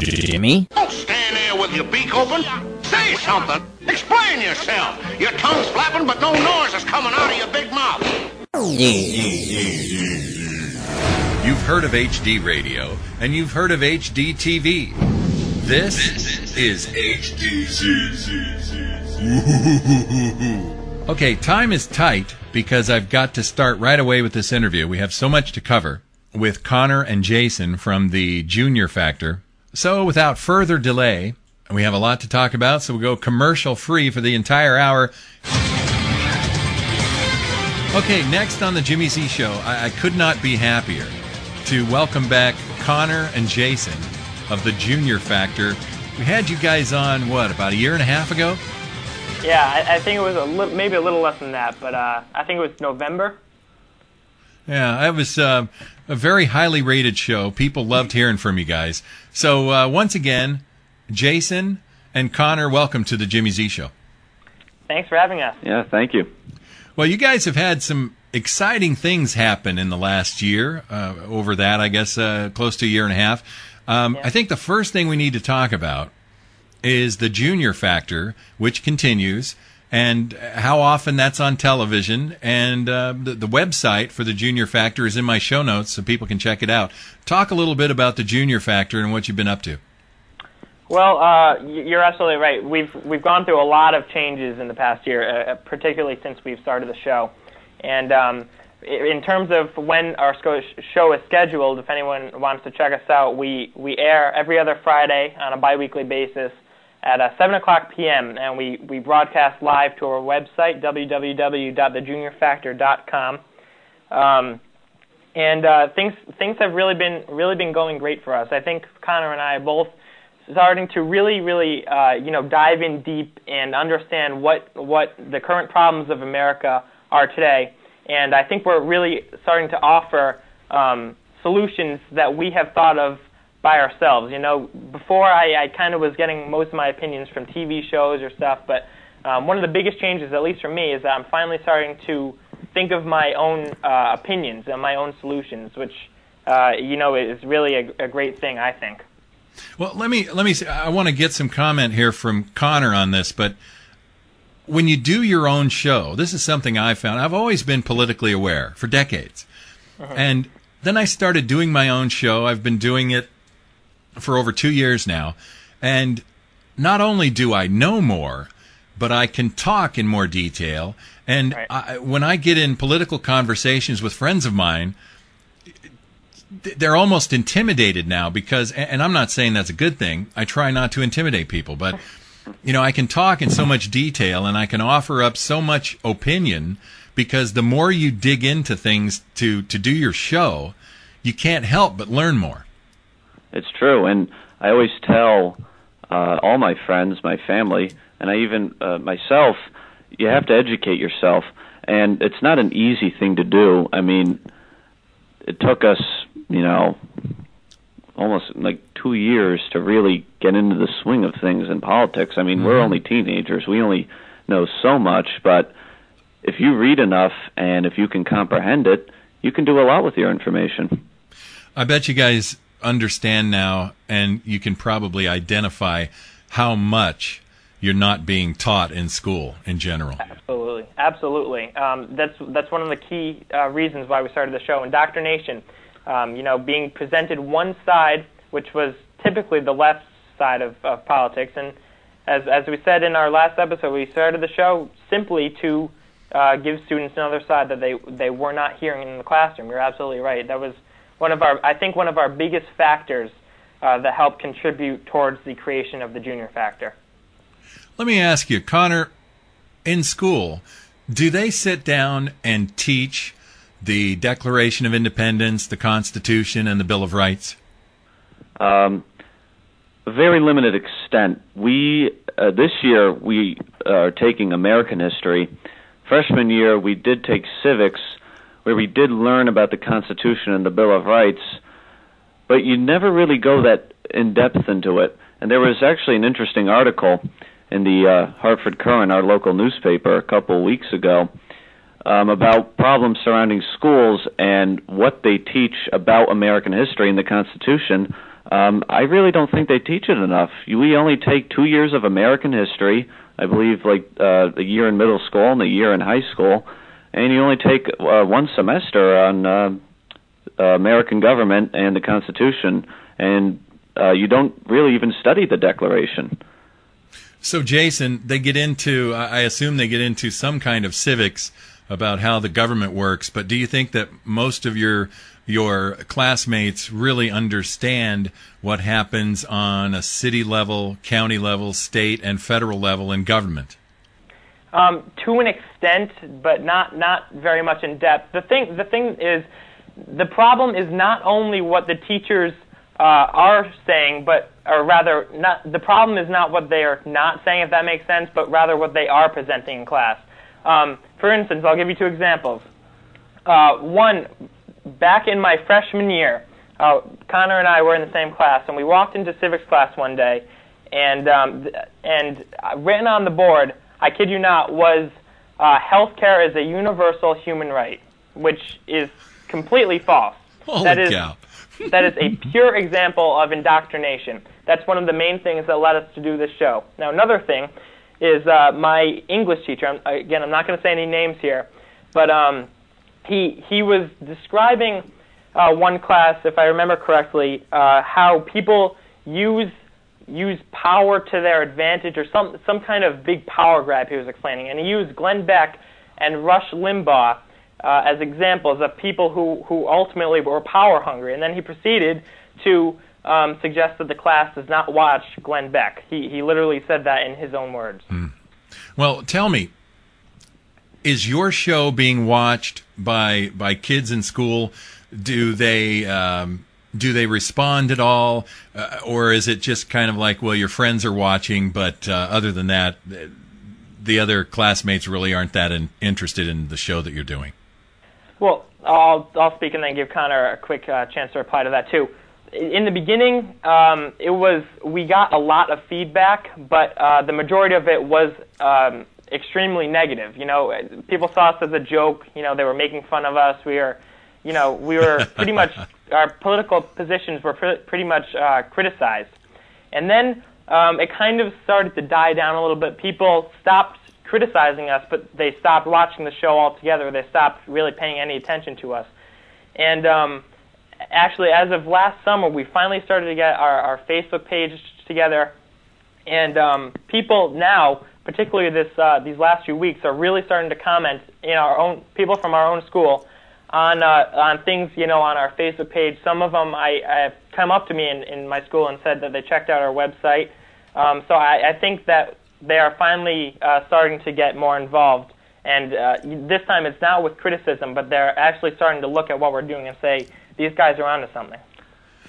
Jimmy? Don't stand there with your beak open. Say something. Explain yourself. Your tongue's flapping, but no noise is coming out of your big mouth. You've heard of HD radio, and you've heard of HD TV. This is HDZ. Okay, time is tight because I've got to start right away with this interview. We have so much to cover with Connor and Jayson from the Junior Factor. So without further delay, we have a lot to talk about, so we'll go commercial free for the entire hour. Okay, next on the Jimmy Z Show, I could not be happier to welcome back Connor and Jayson of the Junior Factor. We had you guys on, about a year and a half ago? Yeah, I think it was maybe a little less than that, but I think it was November. Yeah, it was a very highly rated show. People loved hearing from you guys. So once again, Jayson and Connor, welcome to the Jimmy Z Show. Thanks for having us. Yeah, thank you. Well, you guys have had some exciting things happen in the last year, over that, I guess, close to a year and a half. I think the first thing we need to talk about is the Junior Factor, which continues, and how often that's on television. And the website for the Junior Factor is in my show notes, so people can check it out. Talk a little bit about the Junior Factor and what you've been up to. Well, you're absolutely right. We've gone through a lot of changes in the past year, particularly since we've started the show. And in terms of when our show is scheduled, if anyone wants to check us out, we air every other Friday on a biweekly basis at 7 o'clock p.m., and we broadcast live to our website, www.thejuniorfactor.com. Things have really been going great for us. I think Connor and I are both starting to really dive in deep and understand what the current problems of America are today. And I think we're really starting to offer solutions that we have thought of by ourselves. You know, before I kind of was getting most of my opinions from TV shows or stuff, but one of the biggest changes, at least for me, is that I'm finally starting to think of my own opinions and my own solutions, which is really a great thing, I think. Well, let me say, I want to get some comment here from Connor on this, but when you do your own show, this is something I found. I've always been politically aware for decades. And then I started doing my own show. I've been doing it for over 2 years now. And not only do I know more, but I can talk in more detail. And when I get in political conversations with friends of mine, they're almost intimidated now because, and I'm not saying that's a good thing. I try not to intimidate people, but I can talk in so much detail and I can offer up so much opinion because the more you dig into things to do your show, you can't help but learn more. It's true, and I always tell all my friends, my family, and I even myself, you have to educate yourself, and it's not an easy thing to do. I mean, it took us, almost like 2 years to really get into the swing of things in politics. I mean, we're only teenagers. We only know so much, but if you read enough and if you can comprehend it, you can do a lot with your information. I bet you guys understand now, and you can probably identify how much you're not being taught in school in general. Absolutely. That's one of the key reasons why we started the show. Indoctrination, being presented one side, which was typically the left side of politics. And as we said in our last episode, we started the show simply to give students another side that they were not hearing in the classroom. You're absolutely right. That was one of our biggest factors that helped contribute towards the creation of the Junior Factor. Let me ask you, Connor, in school, do they sit down and teach the Declaration of Independence, the Constitution, and the Bill of Rights? A very limited extent. This year we are taking American history. Freshman year we did take civics, where we did learn about the Constitution and the Bill of Rights, but you never really go that in-depth into it. And there was actually an interesting article in the Hartford Courant, our local newspaper, a couple of weeks ago, about problems surrounding schools and what they teach about American history and the Constitution, I really don't think they teach it enough. We only take 2 years of American history, I believe, like a year in middle school and a year in high school, and you only take one semester on American government and the Constitution, and you don't really even study the Declaration. So, Jayson, they get into, I assume they get into some kind of civics about how the government works, but do you think that most of your classmates really understand what happens on a city level, county level, state, and federal level in government? To an extent, but not very much in depth. The thing is, the problem is not only what the teachers are saying, the problem is not what they are not saying, if that makes sense, but rather what they are presenting in class. For instance, I'll give you 2 examples. One, back in my freshman year, Connor and I were in the same class, and we walked into civics class one day, and written on the board, I kid you not, was healthcare is a universal human right, which is completely false. Holy cow. That is a pure example of indoctrination. That's one of the main things that led us to do this show. Now, another thing is my English teacher, again, I'm not going to say any names here, but he was describing one class, if I remember correctly, how people use power to their advantage, or some kind of big power grab he was explaining. And he used Glenn Beck and Rush Limbaugh as examples of people who ultimately were power hungry. And then he proceeded to suggest that the class does not watch Glenn Beck. He literally said that in his own words. Well, tell me, is your show being watched by kids in school? Do they respond at all, or is it just kind of like, well, your friends are watching, but other than that, the other classmates really aren't that interested in the show that you're doing? Well, I'll speak and then give Connor a quick chance to reply to that too. In the beginning, we got a lot of feedback, but the majority of it was extremely negative. You know, people saw us as a joke. You know, they were making fun of us. We were pretty much, our political positions were pretty much criticized. And then it kind of started to die down a little bit. People stopped criticizing us, but they stopped watching the show altogether. They stopped really paying any attention to us. And actually, as of last summer, we finally started to get our Facebook page together. And people now, particularly these last few weeks, are really starting to comment people from our own school on things, on our Facebook page. Some of them have come up to me in my school and said that they checked out our website. So I think that they are finally starting to get more involved. And this time it's not with criticism, but they're actually starting to look at what we're doing and say, these guys are onto something.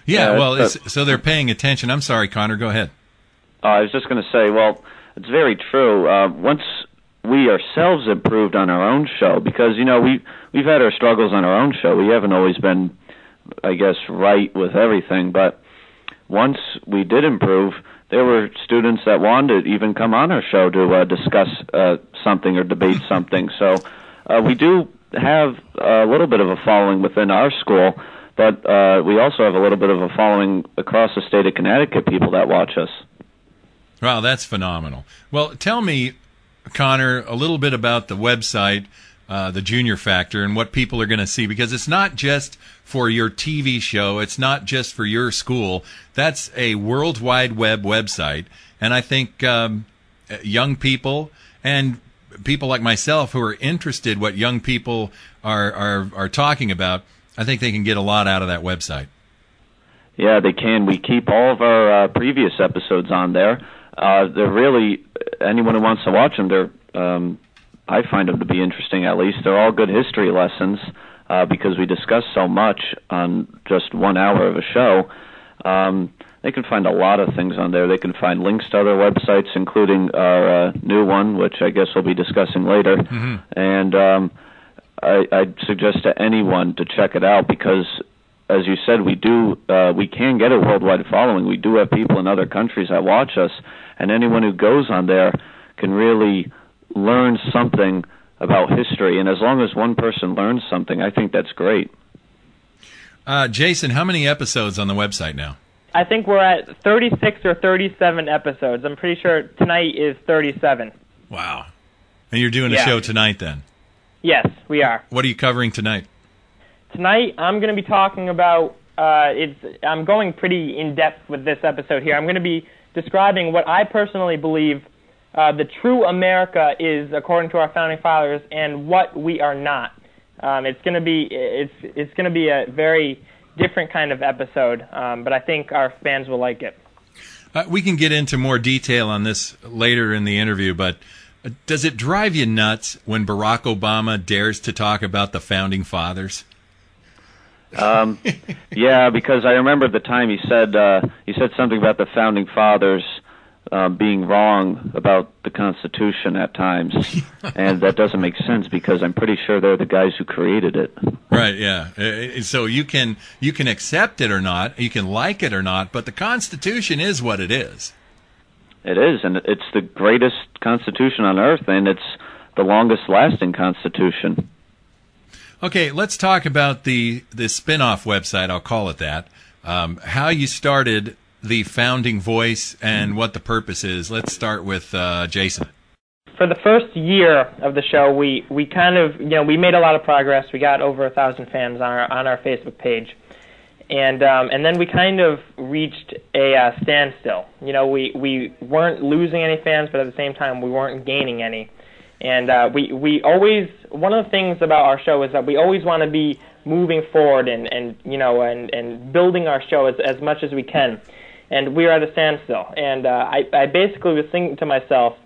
Yeah, well, so they're paying attention. I'm sorry, Connor, go ahead. I was just going to say, well, it's very true. Once we ourselves improved on our own show, because, we've had our struggles on our own show. We haven't always been, I guess, right with everything, but once we did improve, there were students that wanted to even come on our show to discuss something or debate something. So we do have a little bit of a following within our school, but we also have a little bit of a following across the state of Connecticut, people that watch us. Wow, that's phenomenal. Well, tell me, Connor, a little bit about the website, the Junior Factor, and what people are going to see, because it's not just for your TV show, it's not just for your school. That's a World Wide Web website, and I think young people and people like myself who are interested what young people are talking about, I think they can get a lot out of that website. Yeah, they can. We keep all of our previous episodes on there. They're really, anyone who wants to watch them, I find them to be interesting, at least. They're all good history lessons because we discuss so much on just 1 hour of a show. They can find a lot of things on there. They can find links to other websites, including our new one, which I guess we'll be discussing later. Mm-hmm. And I'd suggest to anyone to check it out because, as you said, we can get a worldwide following. We do have people in other countries that watch us, and anyone who goes on there can really learn something about history. And as long as one person learns something, I think that's great. Jayson, how many episodes on the website now? I think we're at 36 or 37 episodes. I'm pretty sure tonight is 37. Wow. And you're doing a show tonight then? Yes, we are. What are you covering tonight? Tonight, I'm going to be talking about, I'm going pretty in-depth with this episode here. I'm going to be describing what I personally believe the true America is according to our founding fathers and what we are not. It's going to be a very different kind of episode, but I think our fans will like it. We can get into more detail on this later in the interview, but does it drive you nuts when Barack Obama dares to talk about the founding fathers? Yeah, because I remember the time he said something about the founding fathers being wrong about the Constitution at times, and that doesn't make sense because I'm pretty sure they're the guys who created it. Right, yeah. So you can accept it or not, you can like it or not, but the Constitution is what it is. It is, and it's the greatest Constitution on earth, and it's the longest-lasting Constitution. Okay, let's talk about the spin-off website, I'll call it that, how you started the Founding Voice and what the purpose is. Let's start with Jayson. For the first year of the show, we kind of, we made a lot of progress. We got over 1,000 fans on our Facebook page. And then we kind of reached a standstill. We weren't losing any fans, but at the same time, we weren't gaining any. And we always, one of the things about our show is that we always want to be moving forward and building our show as much as we can. And we are at a standstill. And I basically was thinking to myself,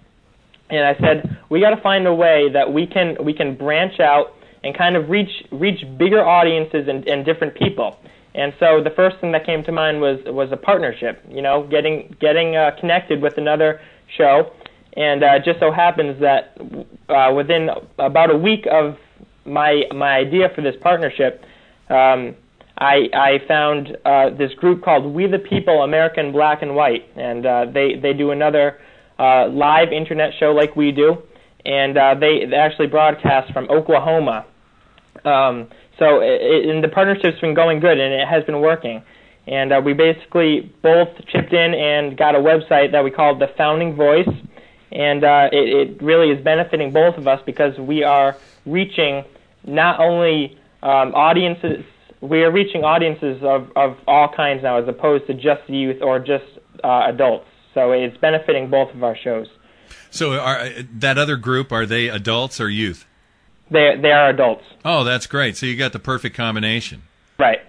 and I said, we got to find a way that we can branch out and kind of reach bigger audiences and different people. And so the first thing that came to mind was a partnership. Getting connected with another show. And it just so happens that within about a week of my idea for this partnership, I found this group called We the People, American Black and White, and they do another live internet show like we do, and they actually broadcast from Oklahoma. And the partnership's been going good, and it has been working. And we basically both chipped in and got a website that we called The Founding Voice, and it really is benefiting both of us because we are reaching not only audiences, we are reaching audiences of all kinds now as opposed to just youth or just adults. So it's benefiting both of our shows. So that other group, are they adults or youth? They are adults. Oh, that's great. So you got the perfect combination. Right.